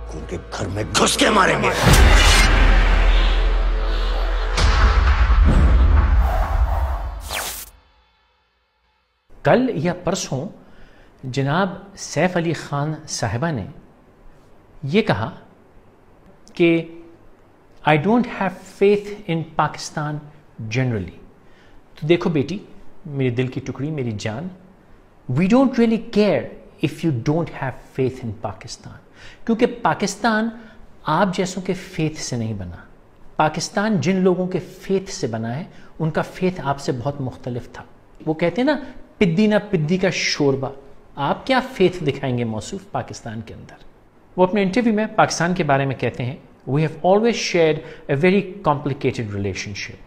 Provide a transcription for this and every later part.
उनके घर में घुस के मारेंगे। कल या परसों जनाब सैफ अली खान साहिबा ने ये कहा कि I don't have faith in Pakistan generally. तो देखो बेटी, मेरे दिल की टुकड़ी, मेरी जान, we don't really care if you don't have faith in Pakistan, क्योंकि पाकिस्तान आप जैसों के फेथ से नहीं बना। पाकिस्तान जिन लोगों के फेथ से बना है उनका फेथ आपसे बहुत मुख्तलिफ था। वो कहते हैं ना, पिद्दी ना पिद्दी का शोरबा। आप क्या फेथ दिखाएंगे मौसूफ पाकिस्तान के अंदर। वो अपने इंटरव्यू में पाकिस्तान के बारे में कहते हैं, we have always shared a very complicated relationship.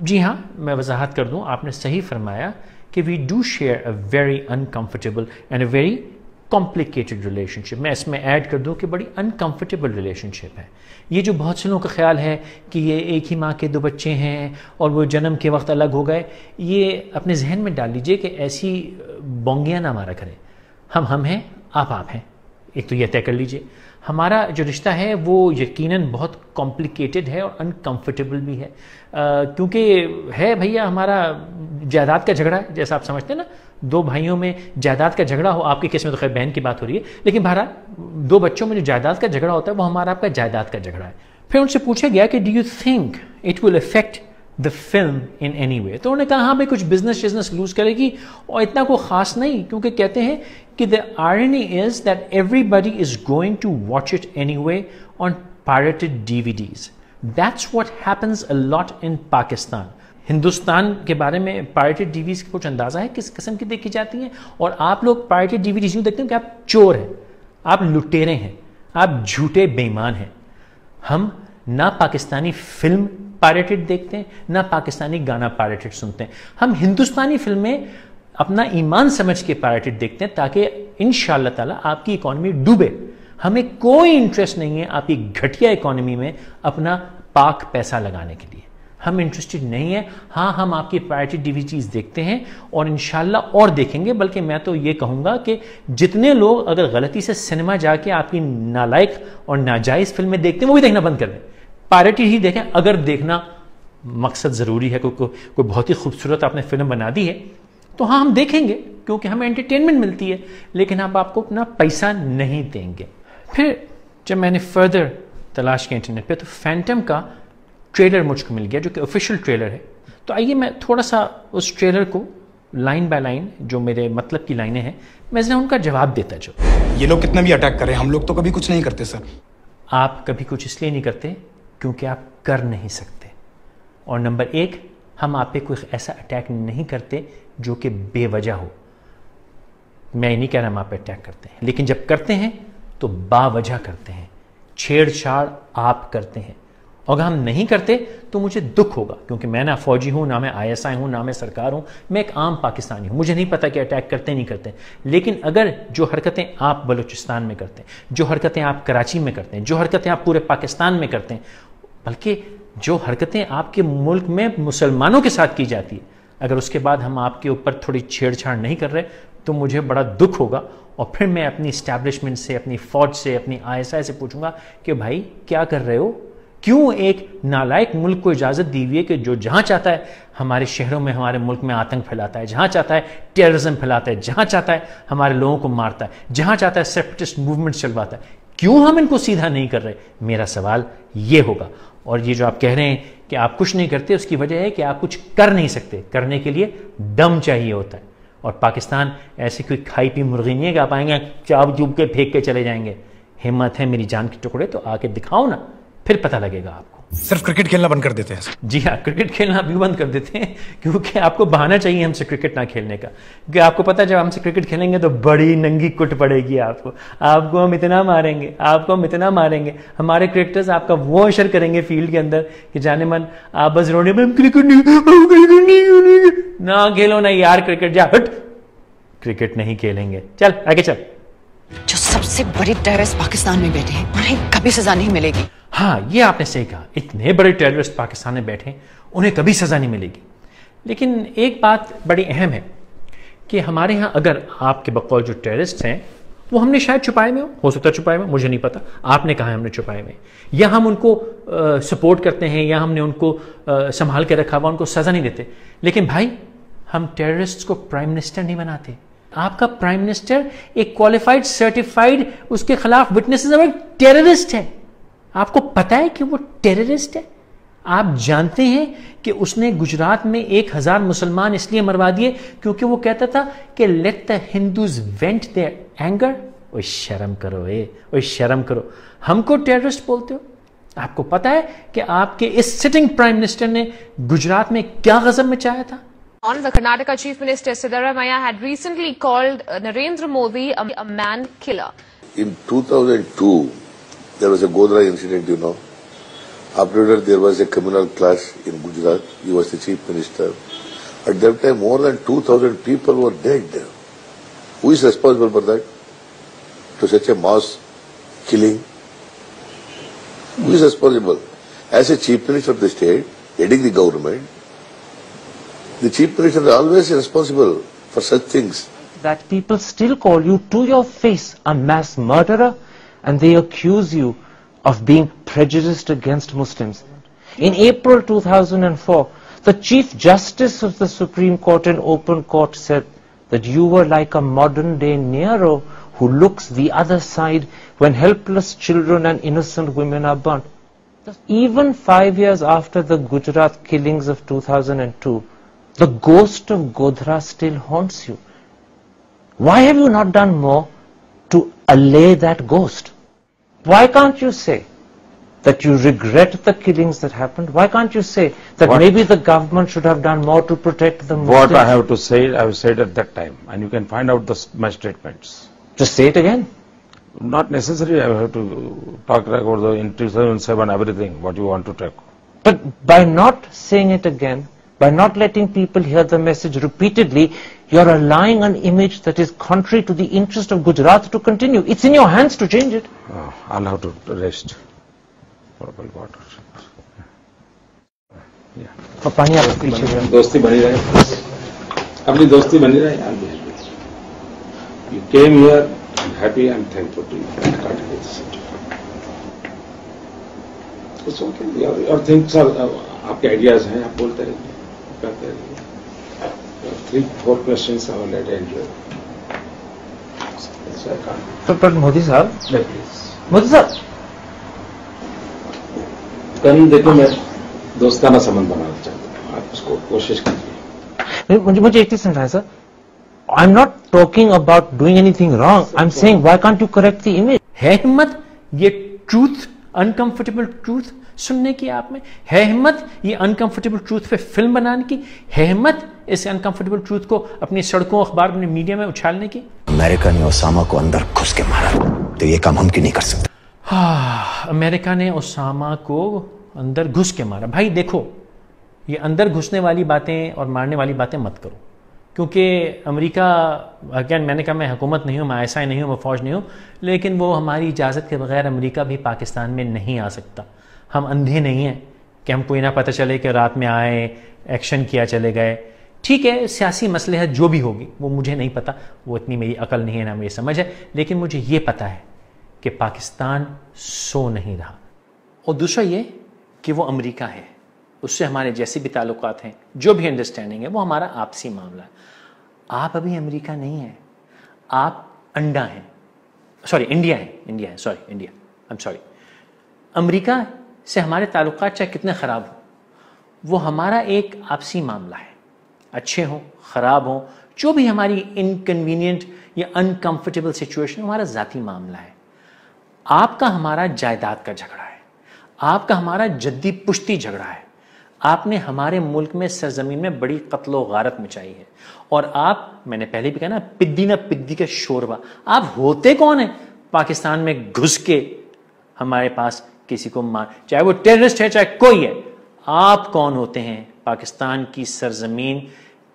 जी हाँ, मैं वजाहत कर दूं, आपने सही फरमाया कि we do share a very uncomfortable and a very complicated relationship. मैं इसमें ऐड कर दूं कि बड़ी अनकम्फर्टेबल रिलेशनशिप है। ये जो बहुत से लोगों का ख्याल है कि ये एक ही माँ के दो बच्चे हैं और वो जन्म के वक्त अलग हो गए, ये अपने जहन में डाल लीजिए कि ऐसी बोंगियाँ ना मारा करें। हम हैं, आप हैं। एक तो ये तय कर लीजिए, हमारा जो रिश्ता है वो यकीनन बहुत कॉम्प्लिकेटेड है और अनकम्फर्टेबल भी है, क्योंकि है भैया हमारा जायदाद का झगड़ा है। जैसा आप समझते हैं ना, दो भाइयों में जायदाद का झगड़ा हो, आपके केस में तो खैर बहन की बात हो रही है, लेकिन बहरहाल दो बच्चों में जो जायदाद का झगड़ा होता है वो हमारा आपका जायदाद का झगड़ा है। फिर उनसे पूछा गया कि do you think it will affect the film in any way. तो उन्होंने कहा हाँ भाई, कुछ बिजनेस लूज करेगी और इतना को खास नहीं, क्योंकि कहते हैं कि the irony is that everybody is going to watch it anyway on pirated DVDs। That's what happens a lot in Pakistan. Hindustan के बारे में पायरेटेड DVDs का कुछ अंदाजा है किस किस्म की देखी जाती हैं? और आप लोग पायरेटेड DVDs यूँ देखते हैं कि आप चोर हैं, आप लुटेरे हैं, आप झूठे बेईमान हैं। हम ना पाकिस्तानी फिल्म पायरेटेड देखते हैं, ना पाकिस्तानी गाना पायरेटेड सुनते हैं। हम हिंदुस्तानी फिल्में अपना ईमान समझ के पायरेटेड देखते हैं ताकि इंशाअल्लाह ताला आपकी इकॉनमी डूबे। हमें कोई इंटरेस्ट नहीं है आपकी घटिया इकॉनमी में अपना पाक पैसा लगाने के लिए। हम इंटरेस्टेड नहीं है। हाँ, हम आपकी पायरेटेड DVDs देखते हैं और इंशाअल्लाह और देखेंगे। बल्कि मैं तो ये कहूँगा कि जितने लोग अगर गलती से सिनेमा जाके आपकी नालायक और नाजायज़ फिल्में देखते हैं वो भी देखना बंद कर दें, पायरेटेड ही देखें। अगर देखना मकसद ज़रूरी है, कोई बहुत ही खूबसूरत आपने फिल्म बना दी है तो हाँ हम देखेंगे, क्योंकि हमें एंटरटेनमेंट मिलती है, लेकिन हम आपको अपना पैसा नहीं देंगे। फिर जब मैंने फर्दर तलाश किया इंटरनेट पे तो फैंटम का ट्रेलर मुझको मिल गया, जो कि ऑफिशियल ट्रेलर है। तो आइए मैं थोड़ा सा उस ट्रेलर को लाइन बाय लाइन, जो मेरे मतलब की लाइनें हैं, मैं जरा उनका जवाब देता जाऊँ। ये लोग कितना भी अटैक करें, हम लोग तो कभी कुछ नहीं करते सर। आप कभी कुछ इसलिए नहीं करते क्योंकि आप कर नहीं सकते। और नंबर एक, हम आप पे कोई ऐसा अटैक नहीं करते जो कि बेवजह हो। मैं नहीं कह रहा हम आप पे अटैक करते हैं, लेकिन जब करते हैं तो बावजह करते हैं, छेड़छाड़ आप करते हैं। और अगर हम नहीं करते तो मुझे दुख होगा, क्योंकि मैं ना फौजी हूँ, ना मैं ISI हूँ, ना मैं सरकार हूँ, मैं एक आम पाकिस्तानी हूँ। मुझे नहीं पता कि अटैक करते नहीं करते, लेकिन अगर जो हरकतें आप बलूचिस्तान में करते हैं, जो हरकतें आप कराची में करते हैं, जो हरकतें आप पूरे पाकिस्तान में करते हैं, बल्कि जो हरकतें आपके मुल्क में मुसलमानों के साथ की जाती है, अगर उसके बाद हम आपके ऊपर थोड़ी छेड़छाड़ नहीं कर रहे तो मुझे बड़ा दुख होगा। और फिर मैं अपनी इस्टेब्लिशमेंट से, अपनी फ़ौज से, अपनी ISI से पूछूंगा कि भाई क्या कर रहे हो? क्यों एक नालायक मुल्क को इजाज़त दी हुई है कि जो जहाँ चाहता है हमारे शहरों में, हमारे मुल्क में आतंक फैलाता है, जहाँ चाहता है टेररिज्म फैलाता है, जहाँ चाहता है हमारे लोगों को मारता है, जहाँ चाहता है सेपरेटिस्ट मूवमेंट चलवाता है? क्यों हम इनको सीधा नहीं कर रहे? मेरा सवाल ये होगा। और ये जो आप कह रहे हैं कि आप कुछ नहीं करते, उसकी वजह है कि आप कुछ कर नहीं सकते। करने के लिए दम चाहिए होता है। और पाकिस्तान ऐसी कोई खाई पी मुर्गी नहीं है कि आप आएंगे चाप चूप के फेंक के चले जाएंगे। हिम्मत है मेरी जान के टुकड़े तो आके दिखाओ ना, फिर पता लगेगा आपको। सिर्फ क्रिकेट खेलना बंद कर देते हैं। जी हाँ, क्रिकेट खेलना भी बंद कर देते हैं, क्योंकि आपको बहाना चाहिए हमसे क्रिकेट ना खेलने का। क्योंकि आपको पता है जब हमसे क्रिकेट खेलेंगे तो बड़ी नंगी कुट पड़ेगी आपको। आपको हम इतना मारेंगे, आपको हम इतना मारेंगे। हमारे क्रिकेटर्स आपका वो अशर करेंगे फील्ड के अंदर कि जाने मन आप बस रोने में क्रिकेट नहीं खेलेंगे। ना खेलो ना यार क्रिकेट, जा हट, क्रिकेट नहीं खेलेंगे, चल आगे चल। जो सबसे बड़ी टेररिस्ट पाकिस्तान में बैठे हैं उन्हें कभी सजा नहीं मिलेगी। हाँ, ये आपने सही कहा। इतने बड़े टेररिस्ट पाकिस्तान में बैठे, उन्हें कभी सजा नहीं मिलेगी। लेकिन एक बात बड़ी अहम है कि हमारे यहाँ अगर आपके बकौल जो टेररिस्ट हैं वो हमने शायद छुपाए में हो सकता है छुपाए में, मुझे नहीं पता, आपने कहा है हमने छुपाए में, या हम उनको सपोर्ट करते हैं, या हमने उनको संभाल के रखा हुआ, उनको सजा नहीं देते। लेकिन भाई, हम टेररिस्ट को प्राइम मिनिस्टर नहीं बनाते। आपका प्राइम मिनिस्टर एक क्वालिफाइड सर्टिफाइड उसके खिलाफ विटनेसेस और टेररिस्ट है। आपको पता है कि वो टेररिस्ट है। आप जानते हैं कि उसने गुजरात में 1000 मुसलमान इसलिए मरवा दिए क्योंकि वो कहता था कि let the Hindus went their anger. ओए शर्म करो, ओए शर्म करो, हमको टेररिस्ट बोलते हो। आपको पता है कि आपके इस सिटिंग प्राइम मिनिस्टर ने गुजरात में क्या गजब मचाया था। On the Karnataka Chief Minister Siddaramaiah had recently called Narendra Modi a man killer. In 2002, there was a Godhra incident, you know. After that, there was a communal clash in Gujarat. He was the Chief Minister. At that time, more than 2,000 people were dead. Who is responsible for that? To such a mass killing? Who is responsible? As a Chief Minister of the state, heading the government, the Chief Minister is always responsible for such things. That people still call you to your face a mass murderer, and they accuse you of being prejudiced against Muslims. In April 2004, the Chief Justice of the Supreme Court in open court said that you were like a modern-day Nero who looks the other side when helpless children and innocent women are burnt. Even 5 years after the Gujarat killings of 2002, the ghost of Godhra still haunts you. Why have you not done more to allay that ghost? Why can't you say that you regret the killings that happened? Why can't you say that maybe the government should have done more to protect the Muslims? What I have to say, I have said at that time, and you can find out my statements. Just say it again. Not necessary, I have to talk about the in 2007, everything, what you want to talk. But by not saying it again, by not letting people hear the message repeatedly, you are allowing an image that is contrary to the interest of Gujarat to continue. It's in your hands to change it. I'll have to rest. Purple water. और पानी आपके पीछे दोस्ती बनी रहे, अपनी दोस्ती बनी रहे। You came here, I'm happy, I'm thankful to you. It's okay. Your things are, आपके आइडियाज हैं, आप बोलते रहिए, करते रहिए। 3-4 questions I will let enjoy. So I can't. पर मोदी साहब, Please. मोदी साहब, कल देखो मैं दोस्ताना संबंध बनाना चाहता हूँ, आप उसको कोशिश कीजिए। मुझे एक चीज समझाएं sir. I'm not talking about doing anything wrong. I'm saying why can't you correct the image? है हिम्मत ये ट्रूथ, अनकंफर्टेबल ट्रूथ सुनने की? आप में है हिम्मत ये अनकंफर्टेबल ट्रूथ पे फिल्म बनाने की? है हिम्मत इस अनकंफर्टेबल ट्रूथ को अपनी सड़कों, अखबार, अपने मीडिया में उछालने की? अमेरिका ने ओसामा को अंदर घुस के मारा तो ये काम हम क्यों नहीं कर सकते? अमेरिका ने ओसामा को अंदर घुस के मारा। भाई देखो, ये अंदर घुसने वाली बातें और मारने वाली बातें मत करो, क्योंकि अमेरिका, अगेन मैंने कहा मैं हुकूमत नहीं हूँ, मैं ISI नहीं हूँ, मैं फ़ौज नहीं हूँ, लेकिन वो हमारी इजाज़त के बगैर अमेरिका भी पाकिस्तान में नहीं आ सकता। हम अंधे नहीं हैं कि हमको ये ना पता चले कि रात में आए, एक्शन किया, चले गए। ठीक है, सियासी मसलहत जो भी होगी वो मुझे नहीं पता, वो इतनी मेरी अकल नहीं है ना मेरी समझ है, लेकिन मुझे ये पता है कि पाकिस्तान सो नहीं रहा। और दूसरा ये कि वो अमेरिका है, उससे हमारे जैसे भी ताल्लुकात हैं, जो भी अंडरस्टैंडिंग है, वो हमारा आपसी मामला है। आप अभी अमेरिका नहीं है, आप अंडा हैं, सॉरी इंडिया है, इंडिया है, sorry India, I am sorry. America से हमारे ताल्लुकात चाहे कितने ख़राब हो, वो हमारा एक आपसी मामला है। अच्छे हों, ख़राब हों, जो भी हमारी इनकन्वीनियंट या अनकंफर्टेबल सिचुएशन, हमारा ज़ाती मामला है। आपका हमारा जायदाद का झगड़ा है, आपका हमारा जद्दी पुश्ती झगड़ा है। आपने हमारे मुल्क में सरजमीन में बड़ी कत्लो गारत मचाई है, और आप, मैंने पहले भी कहा ना, पिद्दी ना पिद्दी का शोरबा। आप होते कौन है पाकिस्तान में घुस के हमारे पास किसी को मार, चाहे वो टेररिस्ट है चाहे कोई है, आप कौन होते हैं पाकिस्तान की सरजमीन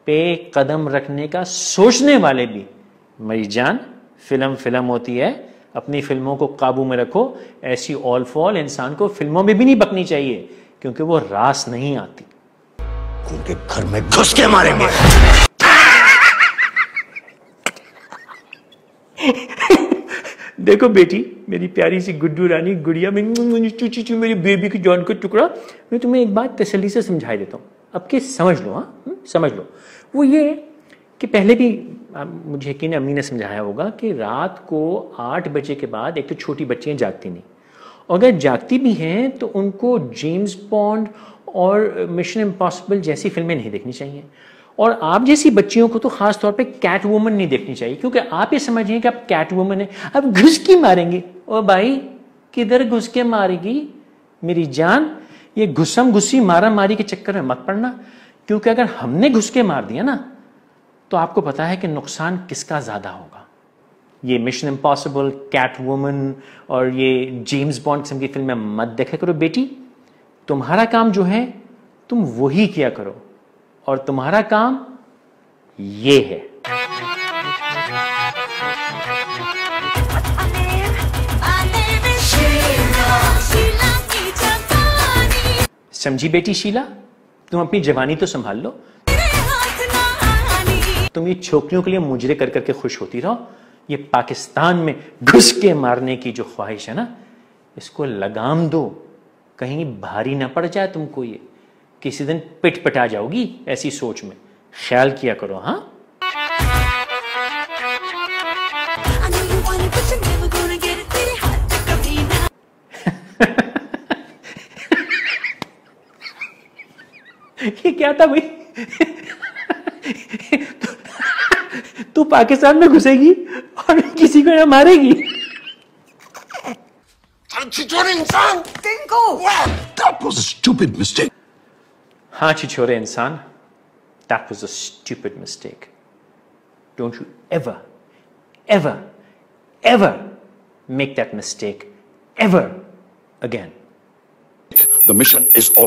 पे कदम रखने का सोचने वाले भी? मेरी जान, फिल्म होती है, अपनी फिल्मों को काबू में रखो। ऐसी ऑल फॉल इंसान को फिल्मों में भी नहीं बकनी चाहिए, क्योंकि वो रास नहीं आती। उनके घर में घुस के मारेंगे। देखो बेटी, मेरी प्यारी सी गुड्डू रानी, गुड़िया मेरी बेबी की जान का टुकड़ा, मैं तुम्हें एक बात तसल्ली से समझा देता हूँ, अब के समझ लो। हाँ, समझ लो। वो ये कि पहले भी मुझे यकीन अम्मी ने समझाया होगा कि रात को 8 बजे के बाद एक तो छोटी बच्चियां जागती नहीं, और अगर जागती भी हैं तो उनको जेम्स बॉन्ड और मिशन इम्पॉसिबल जैसी फिल्में नहीं देखनी चाहिए, और आप जैसी बच्चियों को तो खास तौर पे कैट वुमन नहीं देखनी चाहिए, क्योंकि आप ये समझिए कि आप कैट वुमन है, अब घुस के मारेंगे। ओ भाई, किधर घुस के मारेगी मेरी जान? ये घुसम घुसी मारा मारी के चक्कर में मत पड़ना, क्योंकि अगर हमने घुस के मार दिया ना तो आपको पता है कि नुकसान किसका ज्यादा होगा। ये मिशन इम्पॉसिबल, कैट वुमन और ये जेम्स बॉन्ड किस्म की फिल्में मत देखा करो बेटी। तुम्हारा काम जो है तुम वही किया करो, और तुम्हारा काम ये है। समझी बेटी शीला, तुम अपनी जवानी तो संभाल लो। तुम ये छोकरियों के लिए मुजरे कर करके खुश होती रहो। ये पाकिस्तान में घुस के मारने की जो ख्वाहिश है ना, इसको लगाम दो, कहीं भारी ना पड़ जाए तुमको, ये किसी दिन पिट पटा जाओगी ऐसी सोच में। ख्याल किया करो। हाँ, ये क्या था भाई? तू पाकिस्तान में घुसेगी और किसी को ना मारेगी? That was a stupid mistake. हाँ छिछोरे इंसान, that was a stupid mistake. Don't you ever, ever, ever make that mistake ever again. The mission is over.